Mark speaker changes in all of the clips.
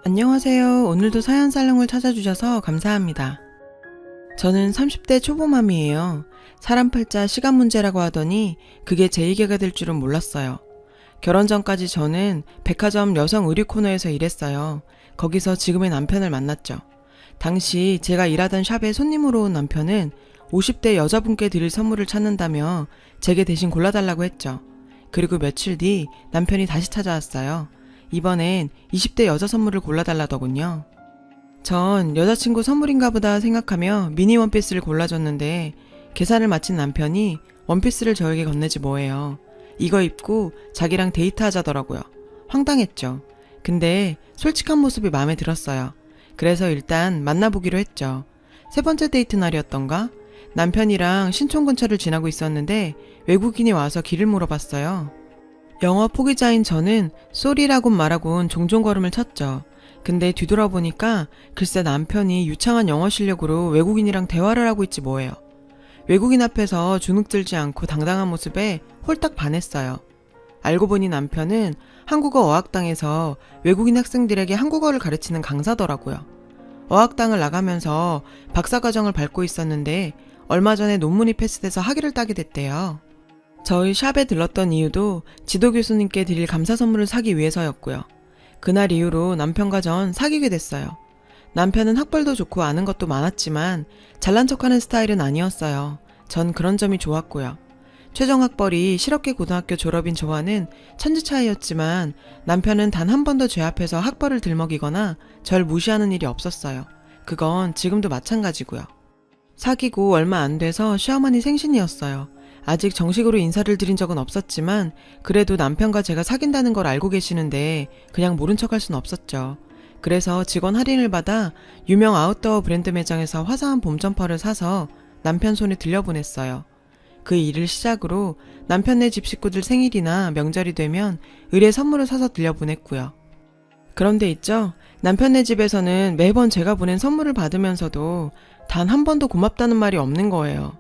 Speaker 1: 안녕하세요. 오늘도 사연살롱을 찾아주셔서 감사합니다. 저는 30대 초보맘이에요. 사람 팔자 시간 문제라고 하더니 그게 제 얘기가 될 줄은 몰랐어요. 결혼 전까지 저는 백화점 여성 의류 코너에서 일했어요. 거기서 지금의 남편을 만났죠. 당시 제가 일하던 샵에 손님으로 온 남편은 50대 여자분께 드릴 선물을 찾는다며 제게 대신 골라달라고 했죠. 그리고 며칠 뒤 남편이 다시 찾아왔어요. 이번엔 20대 여자 선물을 골라달라더군요. 전 여자친구 선물인가 보다 생각하며 미니 원피스를 골라줬는데 계산을 마친 남편이 원피스를 저에게 건네지 뭐예요. 이거 입고 자기랑 데이트하자더라고요. 황당했죠. 근데 솔직한 모습이 마음에 들었어요. 그래서 일단 만나보기로 했죠. 세 번째 데이트 날이었던가? 남편이랑 신촌 근처를 지나고 있었는데 외국인이 와서 길을 물어봤어요. 영어 포기자인 저는 쏘리라고 말하곤 종종 걸음을 쳤죠. 근데 뒤돌아보니까 글쎄 남편이 유창한 영어 실력으로 외국인이랑 대화를 하고 있지 뭐예요. 외국인 앞에서 주눅들지 않고 당당한 모습에 홀딱 반했어요. 알고 보니 남편은 한국어 어학당에서 외국인 학생들에게 한국어를 가르치는 강사더라고요. 어학당을 나가면서 박사과정을 밟고 있었는데 얼마 전에 논문이 패스돼서 학위를 따게 됐대요. 저희 샵에 들렀던 이유도 지도 교수님께 드릴 감사 선물을 사기 위해서였고요. 그날 이후로 남편과 전 사귀게 됐어요. 남편은 학벌도 좋고 아는 것도 많았지만 잘난 척하는 스타일은 아니었어요. 전 그런 점이 좋았고요. 최종 학벌이 실업계 고등학교 졸업인 저와는 천지 차이였지만 남편은 단 한 번도 제 앞에서 학벌을 들먹이거나 절 무시하는 일이 없었어요. 그건 지금도 마찬가지고요. 사귀고 얼마 안 돼서 시어머니 생신이었어요. 아직 정식으로 인사를 드린 적은 없었지만 그래도 남편과 제가 사귄다는 걸 알고 계시는데 그냥 모른 척할 순 없었죠. 그래서 직원 할인을 받아 유명 아웃도어 브랜드 매장에서 화사한 봄 점퍼를 사서 남편 손에 들려보냈어요. 그 일을 시작으로 남편네 집 식구들 생일이나 명절이 되면 의뢰 선물을 사서 들려보냈고요. 그런데 있죠. 남편네 집에서는 매번 제가 보낸 선물을 받으면서도 단 한 번도 고맙다는 말이 없는 거예요.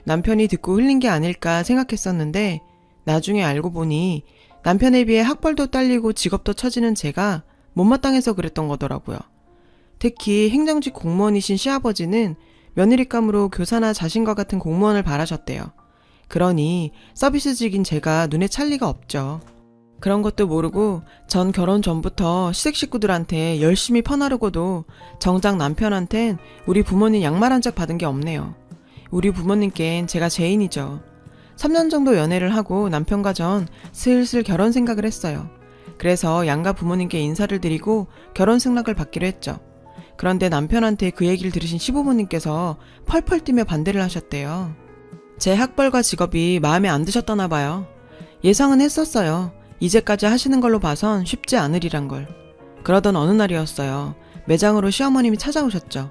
Speaker 1: 남편이 듣고 흘린 게 아닐까 생각했었는데 나중에 알고 보니 남편에 비해 학벌도 딸리고 직업도 처지는 제가 못마땅해서 그랬던 거더라고요. 특히 행정직 공무원이신 시아버지는 며느리감으로 교사나 자신과 같은 공무원을 바라셨대요. 그러니 서비스직인 제가 눈에 찰 리가 없죠. 그런 것도 모르고 전 결혼 전부터 시댁 식구들한테 열심히 퍼나르고도 정작 남편한텐 우리 부모님 양말 한 짝 받은 게 없네요. 우리 부모님께는 제가 죄인이죠. 3년 정도 연애를 하고 남편과 전 슬슬 결혼 생각을 했어요. 그래서 양가 부모님께 인사를 드리고 결혼 승낙을 받기로 했죠. 그런데 남편한테 그 얘기를 들으신 시부모님께서 펄펄 뛰며 반대를 하셨대요. 제 학벌과 직업이 마음에 안 드셨다나 봐요. 예상은 했었어요. 이제까지 하시는 걸로 봐선 쉽지 않으리란 걸. 그러던 어느 날이었어요. 매장으로 시어머님이 찾아오셨죠.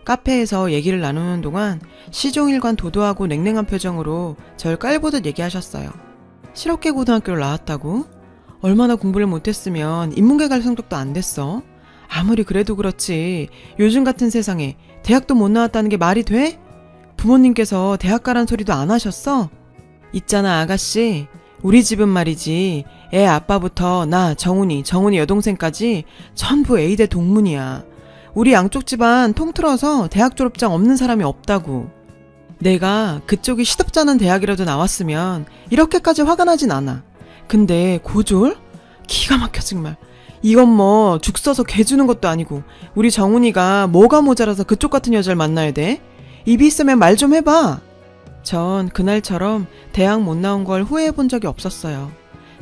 Speaker 1: 카페에서 얘기를 나누는 동안 시종일관 도도하고 냉랭한 표정으로 절 깔보듯 얘기하셨어요. 실업계 고등학교를 나왔다고? 얼마나 공부를 못했으면 인문계 갈 성적도 안 됐어? 아무리 그래도 그렇지 요즘 같은 세상에 대학도 못 나왔다는 게 말이 돼? 부모님께서 대학 가란 소리도 안 하셨어? 있잖아 아가씨, 우리 집은 말이지 애 아빠부터 나 정훈이 여동생까지 전부 A대 동문이야. 우리 양쪽 집안 통틀어서 대학 졸업장 없는 사람이 없다고. 내가 그쪽이 시덥잖은 대학이라도 나왔으면 이렇게까지 화가 나진 않아. 근데 고졸? 기가 막혀 정말. 이건 뭐 죽 써서 개 주는 것도 아니고 우리 정훈이가 뭐가 모자라서 그쪽 같은 여자를 만나야 돼? 입이 있으면 말 좀 해봐. 전 그날처럼 대학 못 나온 걸 후회해 본 적이 없었어요.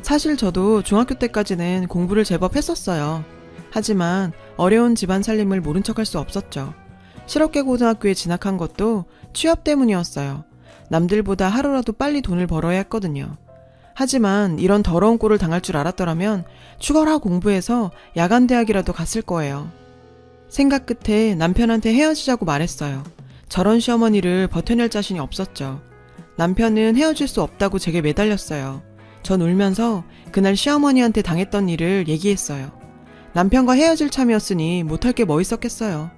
Speaker 1: 사실 저도 중학교 때까지는 공부를 제법 했었어요. 하지만 어려운 집안 살림을 모른 척할 수 없었죠. 실업계 고등학교에 진학한 것도 취업 때문이었어요. 남들보다 하루라도 빨리 돈을 벌어야 했거든요. 하지만 이런 더러운 꼴을 당할 줄 알았더라면 죽어라 공부해서 야간 대학이라도 갔을 거예요. 생각 끝에 남편한테 헤어지자고 말했어요. 저런 시어머니를 버텨낼 자신이 없었죠. 남편은 헤어질 수 없다고 제게 매달렸어요. 전 울면서 그날 시어머니한테 당했던 일을 얘기했어요. 남편과 헤어질 참이었으니 못할 게 뭐 있었겠어요.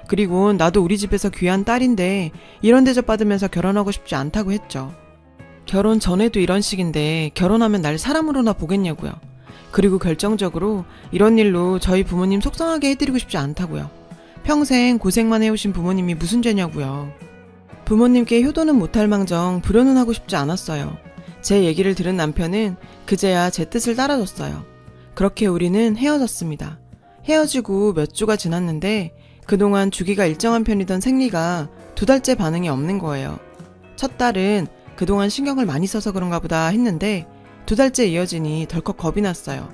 Speaker 1: 그리고 나도 우리 집에서 귀한 딸인데 이런 대접 받으면서 결혼하고 싶지 않다고 했죠. 결혼 전에도 이런 식인데 결혼하면 날 사람으로나 보겠냐고요. 그리고 결정적으로 이런 일로 저희 부모님 속상하게 해드리고 싶지 않다고요. 평생 고생만 해오신 부모님이 무슨 죄냐고요. 부모님께 효도는 못할 망정 불효는 하고 싶지 않았어요. 제 얘기를 들은 남편은 그제야 제 뜻을 따라줬어요. 그렇게 우리는 헤어졌습니다. 헤어지고 몇 주가 지났는데 그동안 주기가 일정한 편이던 생리가 2달째 반응이 없는 거예요. 첫 달은 그동안 신경을 많이 써서 그런가 보다 했는데 2달째 이어지니 덜컥 겁이 났어요.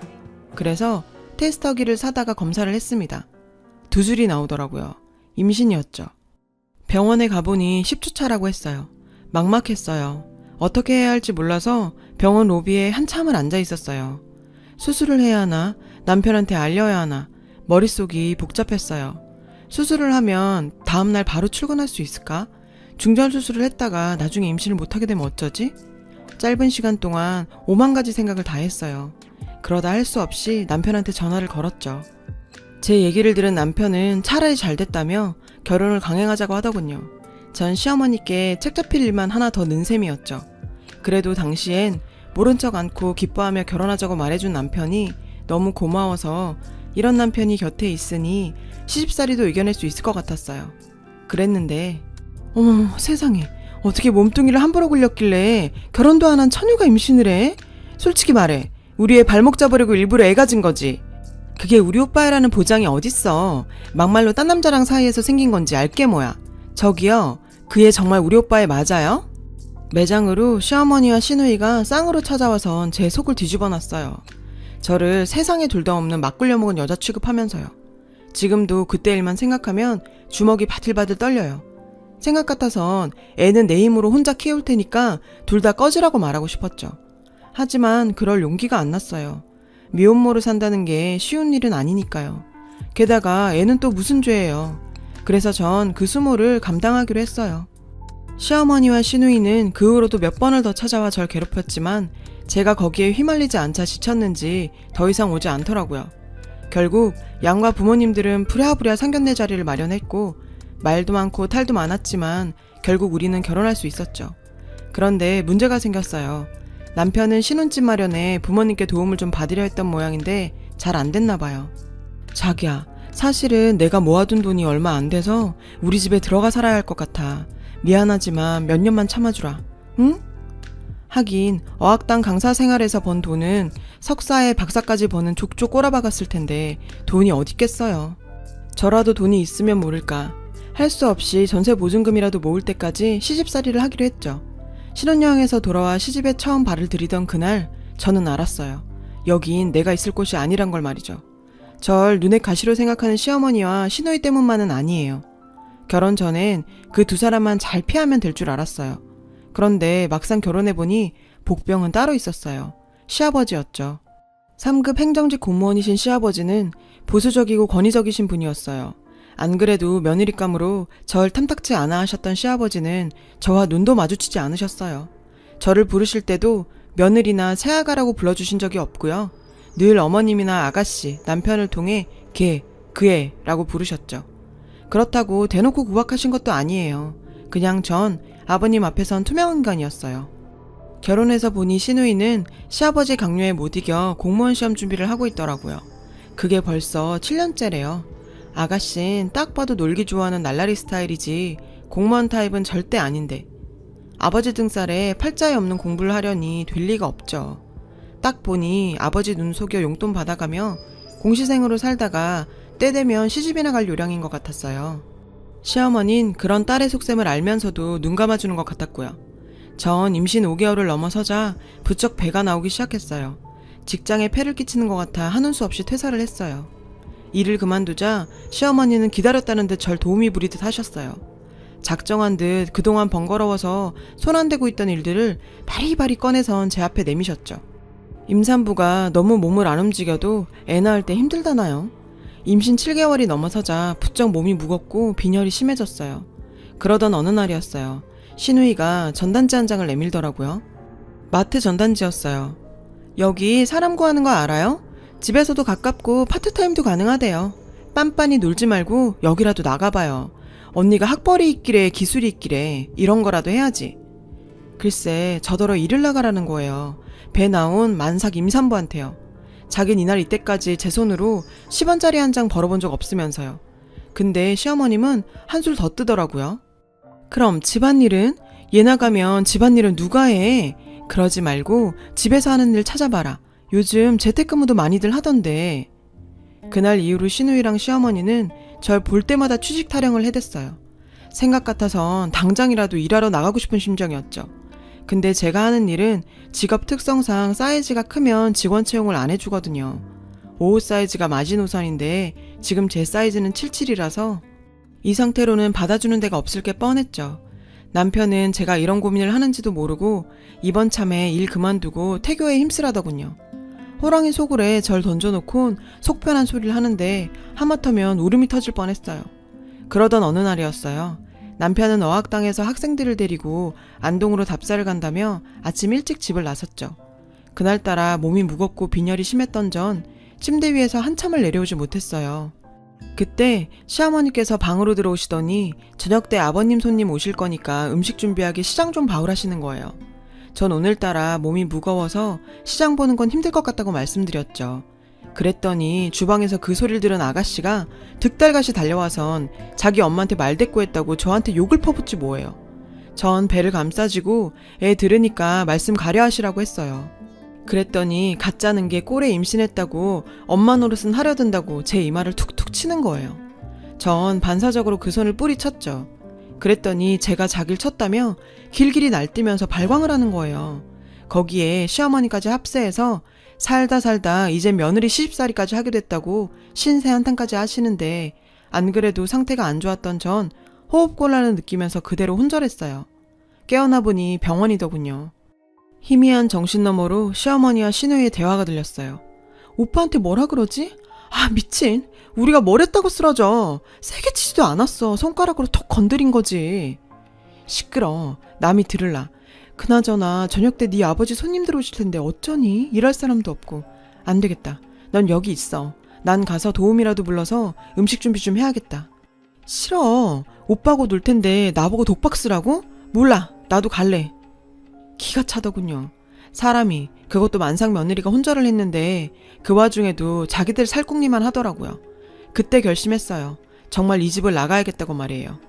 Speaker 1: 그래서 테스터기를 사다가 검사를 했습니다. 2줄이 나오더라고요. 임신이었죠. 병원에 가보니 10주 차라고 했어요. 막막했어요. 어떻게 해야 할지 몰라서 병원 로비에 한참을 앉아 있었어요. 수술을 해야 하나, 남편한테 알려야 하나, 머릿속이 복잡했어요. 수술을 하면 다음날 바로 출근할 수 있을까? 중절 수술을 했다가 나중에 임신을 못하게 되면 어쩌지? 짧은 시간 동안 5만 가지 생각을 다 했어요. 그러다 할 수 없이 남편한테 전화를 걸었죠. 제 얘기를 들은 남편은 차라리 잘 됐다며 결혼을 강행하자고 하더군요. 전 시어머니께 책 잡힐 일만 하나 더 는 셈이었죠. 그래도 당시엔 모른 척 않고 기뻐하며 결혼하자고 말해준 남편이 너무 고마워서 이런 남편이 곁에 있으니 시집살이도 이겨낼 수 있을 것 같았어요. 그랬는데 어머 세상에, 어떻게 몸뚱이를 함부로 굴렸길래 결혼도 안 한 처녀가 임신을 해? 솔직히 말해, 우리 애 발목 잡으려고 일부러 애 가진 거지. 그게 우리 오빠애라는 보장이 어딨어. 막말로 딴 남자랑 사이에서 생긴 건지 알게 뭐야. 저기요, 그 애 정말 우리 오빠애 맞아요? 매장으로 시어머니와 시누이가 쌍으로 찾아와선 제 속을 뒤집어 놨어요. 저를 세상에 둘 다 없는 막 굴려먹은 여자 취급하면서요. 지금도 그때 일만 생각하면 주먹이 바들바들 떨려요. 생각 같아선 애는 내 힘으로 혼자 키울 테니까 둘 다 꺼지라고 말하고 싶었죠. 하지만 그럴 용기가 안 났어요. 미혼모로 산다는 게 쉬운 일은 아니니까요. 게다가 애는 또 무슨 죄예요. 그래서 전 그 수모를 감당하기로 했어요. 시어머니와 시누이는 그 후로도 몇 번을 더 찾아와 절 괴롭혔지만 제가 거기에 휘말리지 않자 지쳤는지 더 이상 오지 않더라고요. 결국 양가 부모님들은 부랴부랴 상견례 자리를 마련했고 말도 많고 탈도 많았지만 결국 우리는 결혼할 수 있었죠. 그런데 문제가 생겼어요. 남편은 신혼집 마련에 부모님께 도움을 좀 받으려 했던 모양인데 잘 안 됐나 봐요. 자기야, 사실은 내가 모아둔 돈이 얼마 안 돼서 우리 집에 들어가 살아야 할 것 같아. 미안하지만 몇 년만 참아주라. 응? 하긴 어학당 강사 생활에서 번 돈은 석사에 박사까지 버는 족족 꼬라박았을 텐데 돈이 어딨겠어요. 저라도 돈이 있으면 모를까. 할 수 없이 전세 보증금이라도 모을 때까지 시집살이를 하기로 했죠. 신혼여행에서 돌아와 시집에 처음 발을 들이던 그날 저는 알았어요. 여긴 내가 있을 곳이 아니란 걸 말이죠. 절 눈에 가시로 생각하는 시어머니와 시누이 때문만은 아니에요. 결혼 전엔 그 2사람만 잘 피하면 될 줄 알았어요. 그런데 막상 결혼해보니 복병은 따로 있었어요. 시아버지였죠. 3급 행정직 공무원이신 시아버지는 보수적이고 권위적이신 분이었어요. 안 그래도 며느리감으로 절 탐탁치 않아 하셨던 시아버지는 저와 눈도 마주치지 않으셨어요. 저를 부르실 때도 며느리나 새아가라고 불러주신 적이 없고요. 늘 어머님이나 아가씨, 남편을 통해 걔, 그애라고 부르셨죠. 그렇다고 대놓고 구박하신 것도 아니에요. 그냥 전 아버님 앞에선 투명한 인간이었어요. 결혼해서 보니 시누이는 시아버지 강요에 못 이겨 공무원 시험 준비를 하고 있더라고요. 그게 벌써 7년째래요. 아가씨는 딱 봐도 놀기 좋아하는 날라리 스타일이지 공무원 타입은 절대 아닌데 아버지 등살에 팔자에 없는 공부를 하려니 될 리가 없죠. 딱 보니 아버지 눈 속여 용돈 받아가며 공시생으로 살다가 때 되면 시집이나 갈 요량인 것 같았어요. 시어머니는 그런 딸의 속셈을 알면서도 눈 감아주는 것 같았고요. 전 임신 5개월을 넘어서자 부쩍 배가 나오기 시작했어요. 직장에 폐를 끼치는 것 같아 하는 수 없이 퇴사를 했어요. 일을 그만두자 시어머니는 기다렸다는 듯 절 도우미 부리듯 하셨어요. 작정한 듯 그동안 번거로워서 손 안 대고 있던 일들을 바리바리 꺼내선 제 앞에 내미셨죠. 임산부가 너무 몸을 안 움직여도 애 낳을 때 힘들다나요? 임신 7개월이 넘어서자 부쩍 몸이 무겁고 빈혈이 심해졌어요. 그러던 어느 날이었어요. 시누이가 전단지 한 장을 내밀더라고요. 마트 전단지였어요. 여기 사람 구하는 거 알아요? 집에서도 가깝고 파트타임도 가능하대요. 빤빤히 놀지 말고 여기라도 나가봐요. 언니가 학벌이 있기래 기술이 있기래 이런 거라도 해야지. 글쎄 저더러 일을 나가라는 거예요. 배 나온 만삭 임산부한테요. 자긴 이날 이때까지 제 손으로 10원짜리 한 장 벌어본 적 없으면서요. 근데 시어머님은 한술 더 뜨더라고요. 그럼 집안일은? 얘 나가면 집안일은 누가 해? 그러지 말고 집에서 하는 일 찾아봐라. 요즘 재택근무도 많이들 하던데. 그날 이후로 시누이랑 시어머니는 절 볼 때마다 취직 타령을 해댔어요. 생각 같아선 당장이라도 일하러 나가고 싶은 심정이었죠. 근데 제가 하는 일은 직업 특성상 사이즈가 크면 직원 채용을 안 해주거든요. 55 사이즈가 마지노선인데 지금 제 사이즈는 77이라서 이 상태로는 받아주는 데가 없을 게 뻔했죠. 남편은 제가 이런 고민을 하는지도 모르고 이번 참에 일 그만두고 태교에 힘쓰라더군요. 호랑이 속을에 절 던져놓곤 속 편한 소리를 하는데 하마터면 울음이 터질 뻔했어요. 그러던 어느 날이었어요. 남편은 어학당에서 학생들을 데리고 안동으로 답사를 간다며 아침 일찍 집을 나섰죠. 그날따라 몸이 무겁고 빈혈이 심했던 전 침대 위에서 한참을 내려오지 못했어요. 그때 시어머니께서 방으로 들어오시더니 저녁 때 아버님 손님 오실 거니까 음식 준비하기 시장 좀 봐오라시는 거예요. 전 오늘따라 몸이 무거워서 시장 보는 건 힘들 것 같다고 말씀드렸죠. 그랬더니 주방에서 그 소리를 들은 아가씨가 득달같이 달려와선 자기 엄마한테 말대꾸했다고 저한테 욕을 퍼붓지 뭐예요. 전 배를 감싸지고 애 들으니까 말씀 가려 하시라고 했어요. 그랬더니 가짜는 게 꼴에 임신했다고 엄마 노릇은 하려 든다고 제 이마를 툭툭 치는 거예요. 전 반사적으로 그 손을 뿌리쳤죠. 그랬더니 제가 자기를 쳤다며 길길이 날뛰면서 발광을 하는 거예요. 거기에 시어머니까지 합세해서 살다 이제 며느리 시집살이까지 하게 됐다고 신세 한탄까지 하시는데 안 그래도 상태가 안 좋았던 전 호흡곤란을 느끼면서 그대로 혼절했어요. 깨어나 보니 병원이더군요. 희미한 정신너머로 시어머니와 시누이의 대화가 들렸어요. 오빠한테 뭐라 그러지? 아 미친, 우리가 뭘 했다고 쓰러져. 세게 치지도 않았어. 손가락으로 톡 건드린 거지. 시끄러, 남이 들을라. 그나저나 저녁 때 네 아버지 손님들 오실 텐데 어쩌니? 일할 사람도 없고. 안 되겠다. 넌 여기 있어. 난 가서 도우미라도 불러서 음식 준비 좀 해야겠다. 싫어. 오빠하고 놀 텐데 나보고 독박 쓰라고? 몰라. 나도 갈래. 기가 차더군요. 사람이, 그것도 만삭 며느리가 혼절을 했는데 그 와중에도 자기들 살궁리만 하더라고요. 그때 결심했어요. 정말 이 집을 나가야겠다고 말이에요.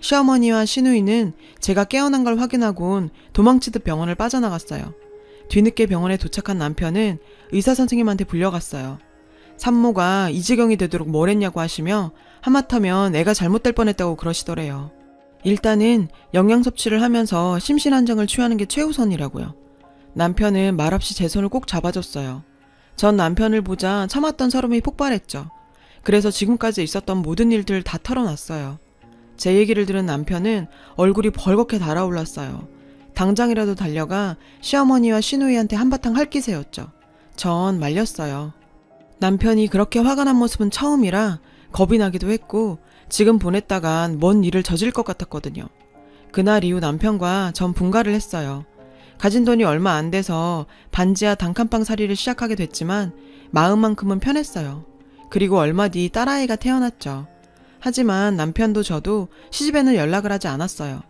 Speaker 1: 시어머니와 시누이는 제가 깨어난 걸 확인하곤 도망치듯 병원을 빠져나갔어요. 뒤늦게 병원에 도착한 남편은 의사 선생님한테 불려갔어요. 산모가 이 지경이 되도록 뭘 했냐고 하시며 하마터면 애가 잘못될 뻔했다고 그러시더래요. 일단은 영양 섭취를 하면서 심신안정을 취하는 게 최우선이라고요. 남편은 말없이 제 손을 꼭 잡아줬어요. 전 남편을 보자 참았던 서름이 폭발했죠. 그래서 지금까지 있었던 모든 일들 다 털어놨어요. 제 얘기를 들은 남편은 얼굴이 벌겋게 달아올랐어요. 당장이라도 달려가 시어머니와 시누이한테 한바탕 할기세였죠. 전 말렸어요. 남편이 그렇게 화가 난 모습은 처음이라 겁이 나기도 했고 지금 보냈다간 뭔 일을 저질 것 같았거든요. 그날 이후 남편과 전 분가를 했어요. 가진 돈이 얼마 안 돼서 반지하 단칸방 살이를 시작하게 됐지만 마음만큼은 편했어요. 그리고 얼마 뒤 딸아이가 태어났죠. 하지만 남편도 저도 시집에는 연락을 하지 않았어요.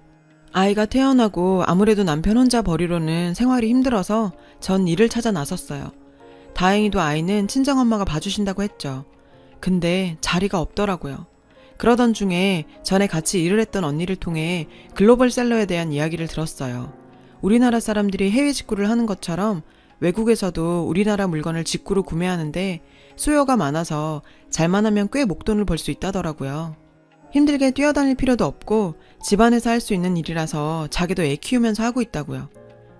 Speaker 1: 아이가 태어나고 아무래도 남편 혼자 버리로는 생활이 힘들어서 전 일을 찾아 나섰어요. 다행히도 아이는 친정엄마가 봐주신다고 했죠. 근데 자리가 없더라고요. 그러던 중에 전에 같이 일을 했던 언니를 통해 글로벌 셀러에 대한 이야기를 들었어요. 우리나라 사람들이 해외 직구를 하는 것처럼 외국에서도 우리나라 물건을 직구로 구매하는데 수요가 많아서 잘만 하면 꽤 목돈을 벌 수 있다더라고요. 힘들게 뛰어다닐 필요도 없고 집안에서 할 수 있는 일이라서 자기도 애 키우면서 하고 있다고요.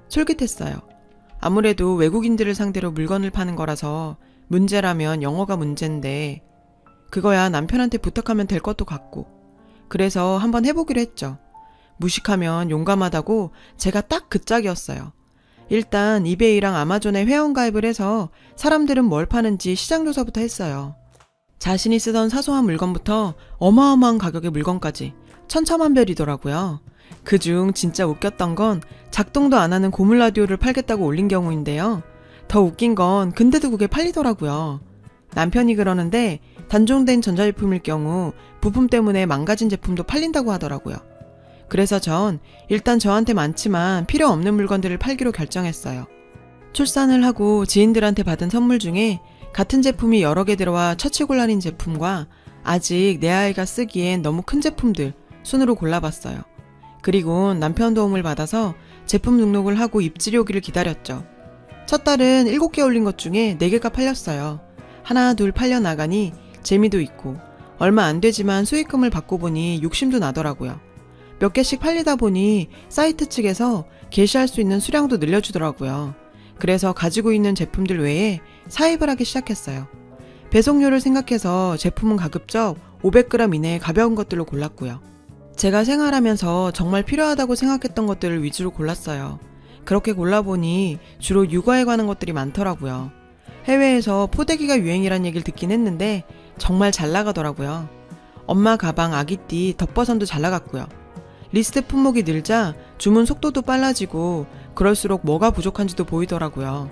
Speaker 1: 솔깃했어요. 아무래도 외국인들을 상대로 물건을 파는 거라서 문제라면 영어가 문제인데 그거야 남편한테 부탁하면 될 것도 같고 그래서 한번 해보기로 했죠. 무식하면 용감하다고 제가 딱 그 짝이었어요. 일단 이베이랑 아마존에 회원가입을 해서 사람들은 뭘 파는지 시장조사부터 했어요. 자신이 쓰던 사소한 물건부터 어마어마한 가격의 물건까지 천차만별이더라고요. 그중 진짜 웃겼던 건 작동도 안 하는 고물 라디오를 팔겠다고 올린 경우인데요. 더 웃긴 건 근데도 그게 팔리더라고요. 남편이 그러는데 단종된 전자제품일 경우 부품 때문에 망가진 제품도 팔린다고 하더라고요. 그래서 전 일단 저한테 많지만 필요 없는 물건들을 팔기로 결정했어요. 출산을 하고 지인들한테 받은 선물 중에 같은 제품이 여러 개 들어와 처치곤란인 제품과 아직 내 아이가 쓰기엔 너무 큰 제품들 순으로 골라봤어요. 그리고 남편 도움을 받아서 제품 등록을 하고 입질이 오기를 기다렸죠. 첫 달은 7개 올린 것 중에 4개가 팔렸어요. 하나 둘 팔려나가니 재미도 있고 얼마 안 되지만 수익금을 받고 보니 욕심도 나더라고요. 몇 개씩 팔리다 보니 사이트 측에서 게시할 수 있는 수량도 늘려주더라고요. 그래서 가지고 있는 제품들 외에 사입을 하기 시작했어요. 배송료를 생각해서 제품은 가급적 500g 이내의 가벼운 것들로 골랐고요. 제가 생활하면서 정말 필요하다고 생각했던 것들을 위주로 골랐어요. 그렇게 골라보니 주로 육아에 관한 것들이 많더라고요. 해외에서 포대기가 유행이란 얘기를 듣긴 했는데 정말 잘 나가더라고요. 엄마 가방, 아기띠, 덮버선도 잘 나갔고요. 리스트 품목이 늘자 주문 속도도 빨라지고 그럴수록 뭐가 부족한지도 보이더라고요.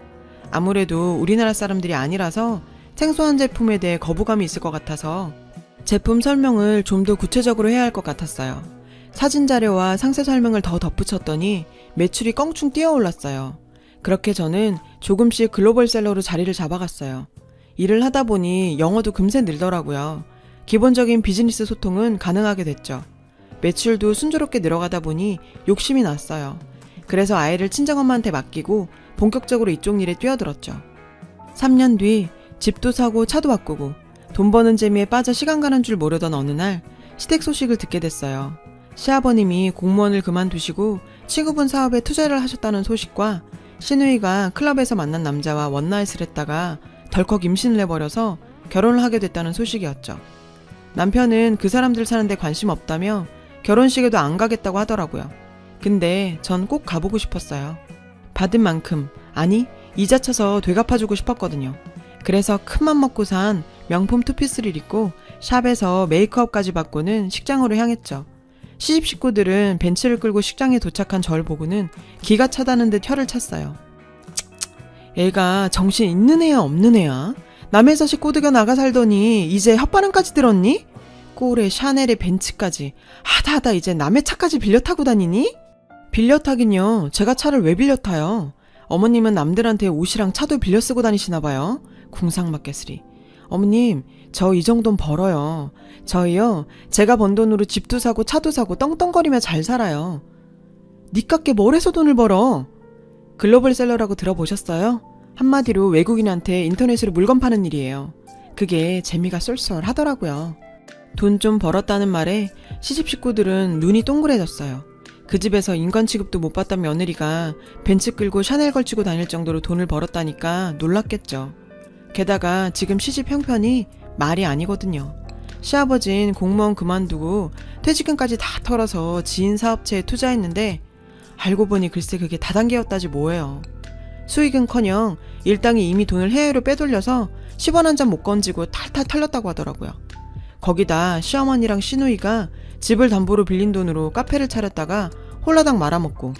Speaker 1: 아무래도 우리나라 사람들이 아니라서 생소한 제품에 대해 거부감이 있을 것 같아서 제품 설명을 좀 더 구체적으로 해야 할 것 같았어요. 사진 자료와 상세 설명을 더 덧붙였더니 매출이 껑충 뛰어올랐어요. 그렇게 저는 조금씩 글로벌셀러로 자리를 잡아갔어요. 일을 하다 보니 영어도 금세 늘더라고요. 기본적인 비즈니스 소통은 가능하게 됐죠. 매출도 순조롭게 늘어가다 보니 욕심이 났어요. 그래서 아이를 친정엄마한테 맡기고 본격적으로 이쪽 일에 뛰어들었죠. 3년 뒤 집도 사고 차도 바꾸고 돈 버는 재미에 빠져 시간 가는 줄 모르던 어느 날 시댁 소식을 듣게 됐어요. 시아버님이 공무원을 그만두시고 친구분 사업에 투자를 하셨다는 소식과 시누이가 클럽에서 만난 남자와 원나잇을 했다가 덜컥 임신을 해버려서 결혼을 하게 됐다는 소식이었죠. 남편은 그 사람들 사는데 관심 없다며 결혼식에도 안 가겠다고 하더라고요. 근데 전 꼭 가보고 싶었어요. 받은 만큼, 아니 이자 쳐서 되갚아주고 싶었거든요. 그래서 큰맘 먹고 산 명품 투피스를 입고 샵에서 메이크업까지 받고는 식장으로 향했죠. 시집 식구들은 벤츠를 끌고 식장에 도착한 절 보고는 기가 차다는 듯 혀를 찼어요. 애가 정신 있는 애야 없는 애야? 남의 자식 꼬드겨 나가 살더니 이제 혓바람까지 들었니? 꼴에 샤넬에 벤츠까지 하다 이제 남의 차까지 빌려 타고 다니니? 빌려 타긴요. 제가 차를 왜 빌려 타요? 어머님은 남들한테 옷이랑 차도 빌려 쓰고 다니시나 봐요. 궁상맞겠으리. 어머님, 저 이 정도는 벌어요. 저희요, 제가 번 돈으로 집도 사고 차도 사고 떵떵거리며 잘 살아요. 니깎게 뭘 해서 돈을 벌어? 글로벌셀러라고 들어보셨어요? 한마디로 외국인한테 인터넷으로 물건 파는 일이에요. 그게 재미가 쏠쏠하더라고요. 돈 좀 벌었다는 말에 시집 식구들은 눈이 동그래졌어요. 그 집에서 인간 취급도 못 받던 며느리가 벤츠 끌고 샤넬 걸치고 다닐 정도로 돈을 벌었다니까 놀랐겠죠. 게다가 지금 시집 형편이 말이 아니거든요. 시아버진 공무원 그만두고 퇴직금까지 다 털어서 지인 사업체에 투자했는데 알고 보니 글쎄 그게 다단계였다지 뭐예요. 수익은커녕 일당이 이미 돈을 해외로 빼돌려서 10원 한 잔 못 건지고 탈탈 털렸다고 하더라고요. 거기다 시어머니랑 시누이가 집을 담보로 빌린 돈으로 카페를 차렸다가 홀라당 말아먹고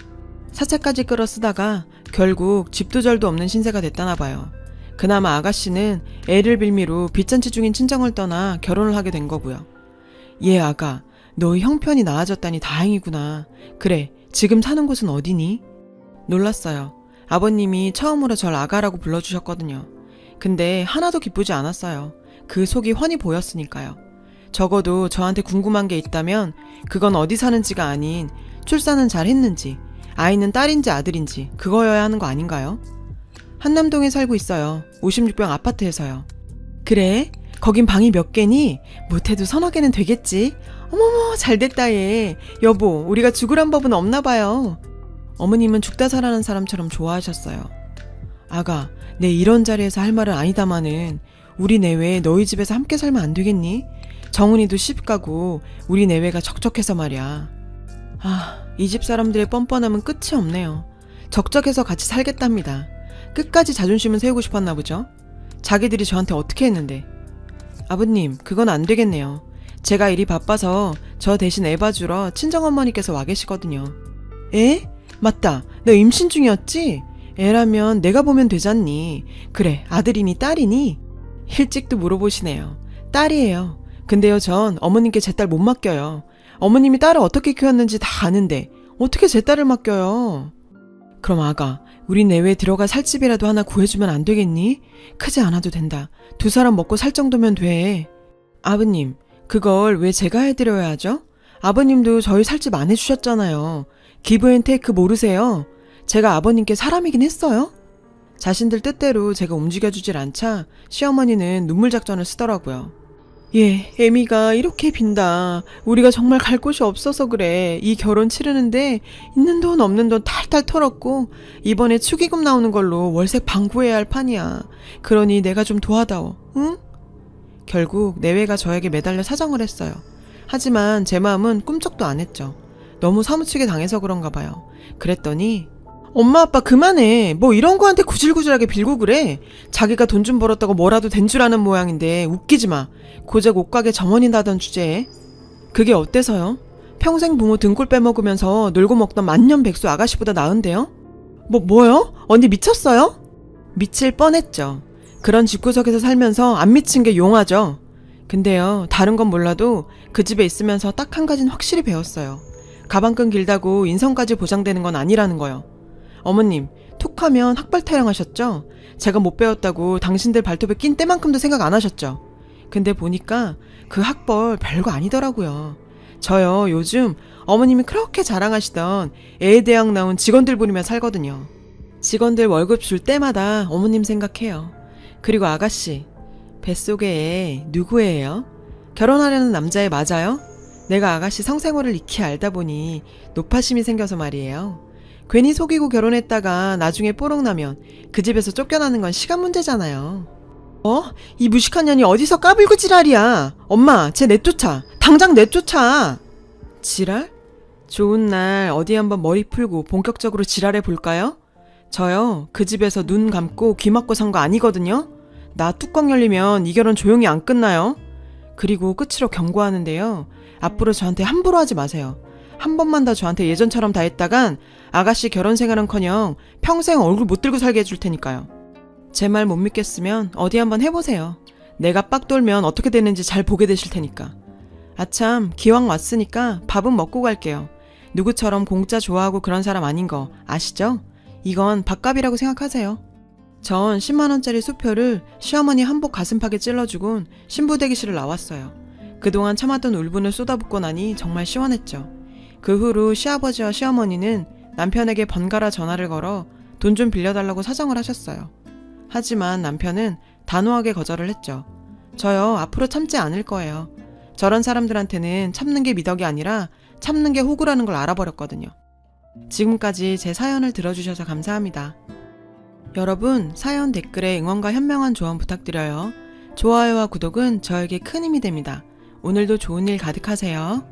Speaker 1: 사채까지 끌어 쓰다가 결국 집도 절도 없는 신세가 됐다나 봐요. 그나마 아가씨는 애를 빌미로 빚잔치 중인 친정을 떠나 결혼을 하게 된 거고요. 예 아가, 너 형편이 나아졌다니 다행이구나. 그래, 지금 사는 곳은 어디니? 놀랐어요. 아버님이 처음으로 절 아가라고 불러주셨거든요. 근데 하나도 기쁘지 않았어요. 그 속이 훤히 보였으니까요. 적어도 저한테 궁금한 게 있다면 그건 어디 사는지가 아닌 출산은 잘 했는지, 아이는 딸인지 아들인지 그거여야 하는 거 아닌가요? 한남동에 살고 있어요. 56평 아파트에서요. 그래? 거긴 방이 몇 개니? 못해도 서너 개는 되겠지? 어머머 잘됐다 얘. 여보, 우리가 죽으란 법은 없나 봐요. 어머님은 죽다 살아난 사람처럼 좋아하셨어요. 아가, 내 이런 자리에서 할 말은 아니다마는 우리 내외에 너희 집에서 함께 살면 안 되겠니? 정은이도 시집 가고 우리 내외가 적적해서 말이야. 아, 이 집 사람들의 뻔뻔함은 끝이 없네요. 적적해서 같이 살겠답니다. 끝까지 자존심은 세우고 싶었나 보죠? 자기들이 저한테 어떻게 했는데. 아버님, 그건 안 되겠네요. 제가 일이 바빠서 저 대신 애 봐주러 친정어머니께서 와 계시거든요. 에? 맞다. 너 임신 중이었지? 애라면 내가 보면 되잖니. 그래, 아들이니 딸이니? 일찍도 물어보시네요. 딸이에요. 근데요, 전 어머님께 제 딸 못 맡겨요. 어머님이 딸을 어떻게 키웠는지 다 아는데 어떻게 제 딸을 맡겨요? 그럼 아가, 우리 내외 들어가 살 집이라도 하나 구해주면 안 되겠니? 크지 않아도 된다. 2사람 먹고 살 정도면 돼. 아버님, 그걸 왜 제가 해드려야 하죠? 아버님도 저희 살 집 안 해주셨잖아요. 기브앤테이크 모르세요? 제가 아버님께 사람이긴 했어요? 자신들 뜻대로 제가 움직여주질 않자 시어머니는 눈물 작전을 쓰더라고요. 예, 애미가 이렇게 빈다. 우리가 정말 갈 곳이 없어서 그래. 이 결혼 치르는데 있는 돈 없는 돈 탈탈 털었고 이번에 축의금 나오는 걸로 월세 방 구해야 할 판이야. 그러니 내가 좀 도와다오. 응? 결국 내외가 저에게 매달려 사정을 했어요. 하지만 제 마음은 꿈쩍도 안 했죠. 너무 사무치게 당해서 그런가 봐요. 그랬더니 엄마 아빠 그만해. 뭐 이런 거한테 구질구질하게 빌고 그래. 자기가 돈 좀 벌었다고 뭐라도 된 줄 아는 모양인데 웃기지 마. 고작 옷가게 점원이라던 주제에. 그게 어때서요? 평생 부모 등골 빼먹으면서 놀고 먹던 만년백수 아가씨보다 나은데요? 뭐요? 언니 미쳤어요? 미칠 뻔했죠. 그런 집구석에서 살면서 안 미친 게 용하죠. 근데요, 다른 건 몰라도 그 집에 있으면서 딱 한 가지는 확실히 배웠어요. 가방끈 길다고 인성까지 보장되는 건 아니라는 거요. 어머님, 툭하면 학벌 타령하셨죠? 제가 못 배웠다고 당신들 발톱에 낀 때만큼도 생각 안 하셨죠? 근데 보니까 그 학벌 별거 아니더라고요. 저요, 요즘 어머님이 그렇게 자랑하시던 애대학 나온 직원들 부리며 살거든요. 직원들 월급 줄 때마다 어머님 생각해요. 그리고 아가씨, 뱃속에 애 누구예요? 결혼하려는 남자애 맞아요? 내가 아가씨 성생활을 익히 알다 보니 노파심이 생겨서 말이에요. 괜히 속이고 결혼했다가 나중에 뽀록 나면 그 집에서 쫓겨나는 건 시간 문제잖아요. 이 무식한 년이 어디서 까불고 지랄이야. 엄마, 쟤 내쫓아. 당장 내쫓아. 지랄? 좋은 날 어디 한번 머리 풀고 본격적으로 지랄해 볼까요? 저요, 그 집에서 눈 감고 귀 막고 산 거 아니거든요? 나 뚜껑 열리면 이 결혼 조용히 안 끝나요? 그리고 끝으로 경고하는데요. 앞으로 저한테 함부로 하지 마세요. 한 번만 더 저한테 예전처럼 다 했다간 아가씨 결혼 생활은커녕 평생 얼굴 못 들고 살게 해줄 테니까요. 제 말 못 믿겠으면 어디 한번 해보세요. 내가 빡 돌면 어떻게 되는지 잘 보게 되실 테니까. 아참, 기왕 왔으니까 밥은 먹고 갈게요. 누구처럼 공짜 좋아하고 그런 사람 아닌 거 아시죠? 이건 밥값이라고 생각하세요. 전 10만원짜리 수표를 시어머니 한복 가슴팍에 찔러주곤 신부 대기실을 나왔어요. 그동안 참았던 울분을 쏟아붓고 나니 정말 시원했죠. 그 후로 시아버지와 시어머니는 남편에게 번갈아 전화를 걸어 돈 좀 빌려달라고 사정을 하셨어요. 하지만 남편은 단호하게 거절을 했죠. 저요, 앞으로 참지 않을 거예요. 저런 사람들한테는 참는 게 미덕이 아니라 참는 게 호구라는 걸 알아버렸거든요. 지금까지 제 사연을 들어주셔서 감사합니다. 여러분, 사연 댓글에 응원과 현명한 조언 부탁드려요. 좋아요와 구독은 저에게 큰 힘이 됩니다. 오늘도 좋은 일 가득하세요.